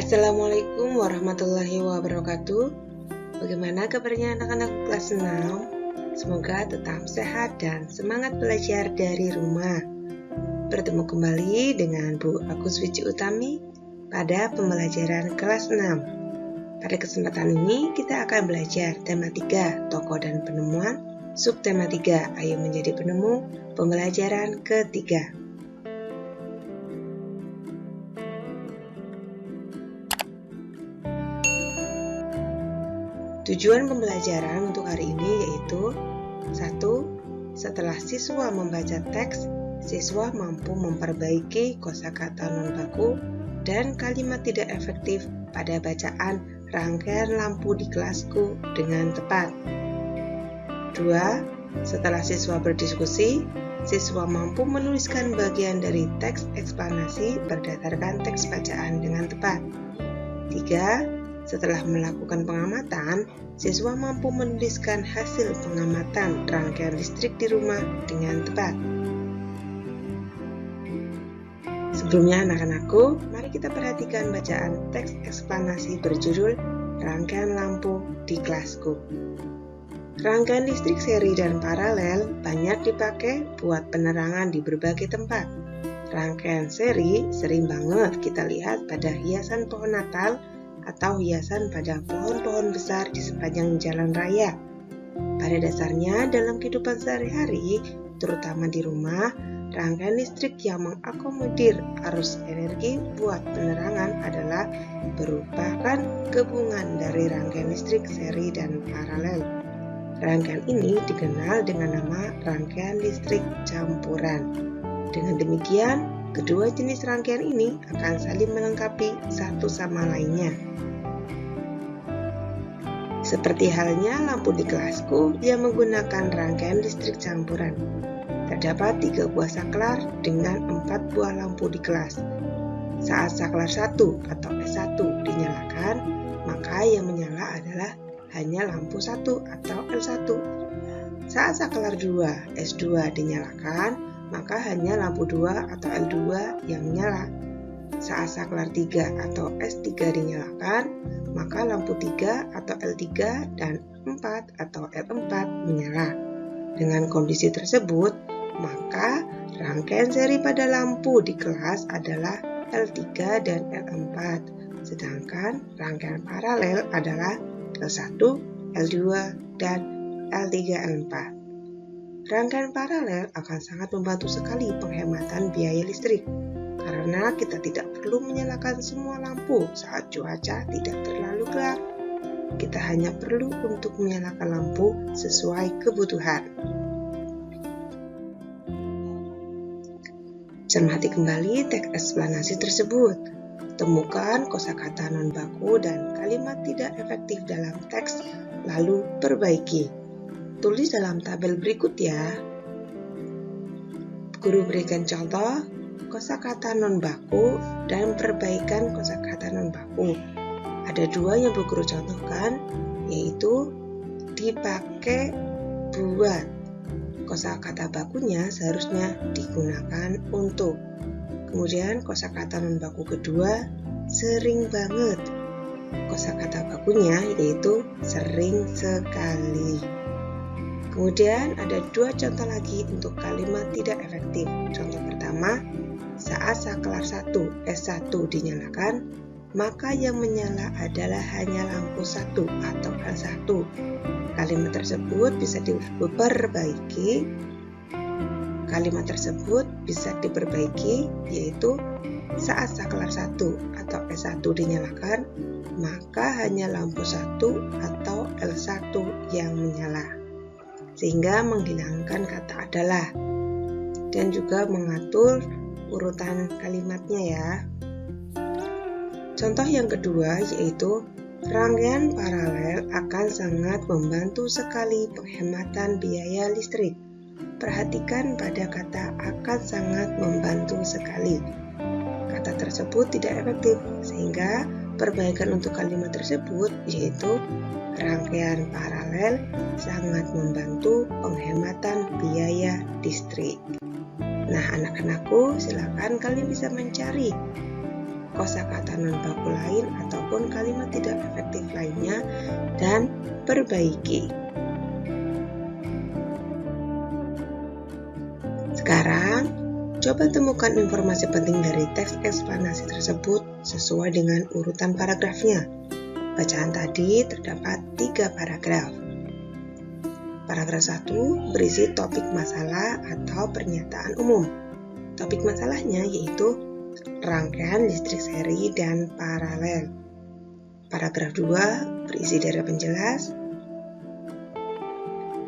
Assalamualaikum warahmatullahi wabarakatuh. Bagaimana kabarnya anak-anak kelas 6? Semoga tetap sehat dan semangat belajar dari rumah. Bertemu kembali dengan Bu Agus Wiji Utami pada pembelajaran kelas 6. Pada kesempatan ini kita akan belajar tema 3, tokoh dan penemuan, subtema 3, ayo menjadi penemu, pembelajaran ketiga. Tujuan pembelajaran untuk hari ini yaitu 1. Setelah siswa membaca teks, siswa mampu memperbaiki kosakata non-baku dan kalimat tidak efektif pada bacaan rangkaian lampu di kelasku dengan tepat. 2. Setelah siswa berdiskusi, siswa mampu menuliskan bagian dari teks eksplanasi berdasarkan teks bacaan dengan tepat. 3. Setelah melakukan pengamatan, siswa mampu menuliskan hasil pengamatan rangkaian listrik di rumah dengan tepat. Sebelumnya anak-anakku, mari kita perhatikan bacaan teks eksplanasi berjudul Rangkaian Lampu di Kelasku. Rangkaian listrik seri dan paralel banyak dipakai buat penerangan di berbagai tempat. Rangkaian seri sering banget kita lihat pada hiasan pohon Natal atau hiasan pada pohon-pohon besar di sepanjang jalan raya. Pada dasarnya, dalam kehidupan sehari-hari, terutama di rumah, rangkaian listrik yang mengakomodir arus energi buat penerangan adalah merupakan gabungan dari rangkaian listrik seri dan paralel. Rangkaian ini dikenal dengan nama rangkaian listrik campuran. Dengan demikian, kedua jenis rangkaian ini akan saling melengkapi satu sama lainnya. Seperti halnya lampu di kelasku yang menggunakan rangkaian listrik campuran. Terdapat 3 buah saklar dengan 4 buah lampu di kelas. Saat saklar 1 atau S1 dinyalakan, maka yang menyala adalah hanya lampu 1 atau L1. Saat saklar 2, S2 dinyalakan, maka hanya lampu 2 atau L2 yang menyala. Saat saklar 3 atau S3 dinyalakan, maka lampu 3 atau L3 dan 4 atau L4 menyala. Dengan kondisi tersebut, maka rangkaian seri pada lampu di kelas adalah L3 dan L4, sedangkan rangkaian paralel adalah L1, L2, dan L3, L4. Rangkaian paralel akan sangat membantu sekali penghematan biaya listrik, karena kita tidak perlu menyalakan semua lampu saat cuaca tidak terlalu gelap. Kita hanya perlu untuk menyalakan lampu sesuai kebutuhan. Cermati kembali teks eksplanasi tersebut. Temukan kosakata non-baku dan kalimat tidak efektif dalam teks, lalu perbaiki. Tulis dalam tabel berikut ya. Guru berikan contoh kosakata non-baku dan perbaikan kosakata non-baku. Ada 2 yang Bu Guru contohkan, yaitu dipakai buat. Kosakata bakunya seharusnya digunakan untuk. Kemudian kosakata non-baku kedua, sering banget. Kosakata bakunya yaitu sering sekali. Kemudian ada 2 contoh lagi untuk kalimat tidak efektif. Contoh pertama, saat saklar 1 S1 dinyalakan, maka yang menyala adalah hanya lampu 1 atau L1. Kalimat tersebut bisa diperbaiki. Kalimat tersebut bisa diperbaiki yaitu saat saklar 1 atau S1 dinyalakan, maka hanya lampu 1 atau L1 yang menyala. Sehingga menghilangkan kata adalah dan juga mengatur urutan kalimatnya ya. Contoh yang kedua yaitu rangkaian paralel akan sangat membantu sekali penghematan biaya listrik. Perhatikan pada kata akan sangat membantu sekali. Kata tersebut tidak efektif, sehingga perbaikan untuk kalimat tersebut yaitu rangkaian paralel sangat membantu penghematan biaya listrik. Nah, anak-anakku, silakan kalian bisa mencari kosakata non baku lain ataupun kalimat tidak efektif lainnya, dan perbaiki. Sekarang, coba temukan informasi penting dari teks eksplanasi tersebut sesuai dengan urutan paragrafnya. Bacaan tadi terdapat 3 paragraf. Paragraf 1 berisi topik masalah atau pernyataan umum. Topik masalahnya yaitu rangkaian listrik seri dan paralel. Paragraf 2 berisi data penjelas.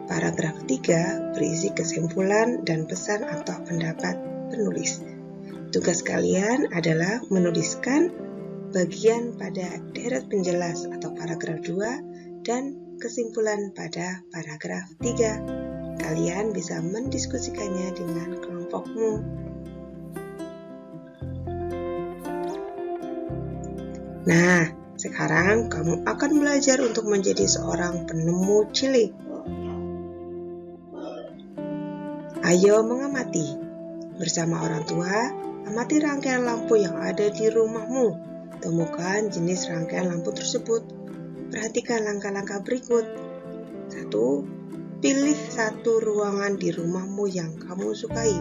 Paragraf 3 berisi kesimpulan dan pesan atau pendapat penulis. Tugas kalian adalah menuliskan bagian pada deret penjelas atau paragraf 2 dan kesimpulan pada paragraf 3. Kalian bisa mendiskusikannya dengan kelompokmu. Nah, sekarang kamu akan belajar untuk menjadi seorang penemu cilik. Ayo mengamati. Bersama orang tua, amati rangkaian lampu yang ada di rumahmu. Temukan jenis rangkaian lampu tersebut. Perhatikan langkah-langkah berikut. 1. Pilih satu ruangan di rumahmu yang kamu sukai.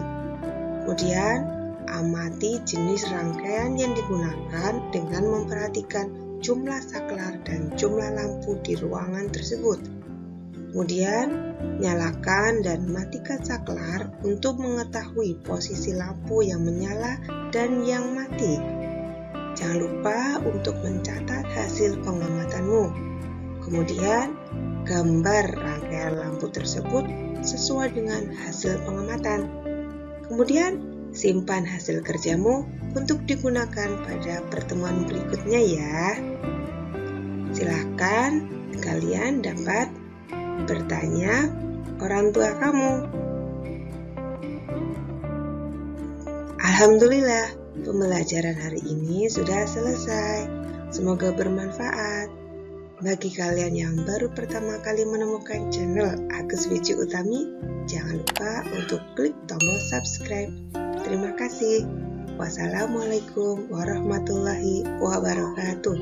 Kemudian, amati jenis rangkaian yang digunakan dengan memperhatikan jumlah saklar dan jumlah lampu di ruangan tersebut. Kemudian, nyalakan dan matikan saklar untuk mengetahui posisi lampu yang menyala dan yang mati. Jangan lupa untuk mencatat hasil pengamatanmu. Kemudian, gambar rangkaian lampu tersebut sesuai dengan hasil pengamatan. Kemudian, simpan hasil kerjamu untuk digunakan pada pertemuan berikutnya ya. Silakan kalian dapat bertanya orang tua kamu. Alhamdulillah, pembelajaran hari ini sudah selesai. Semoga bermanfaat. Bagi kalian yang baru pertama kali menemukan channel Agus Wiji Utami, jangan lupa untuk klik tombol subscribe. Terima kasih. Wassalamualaikum warahmatullahi wabarakatuh.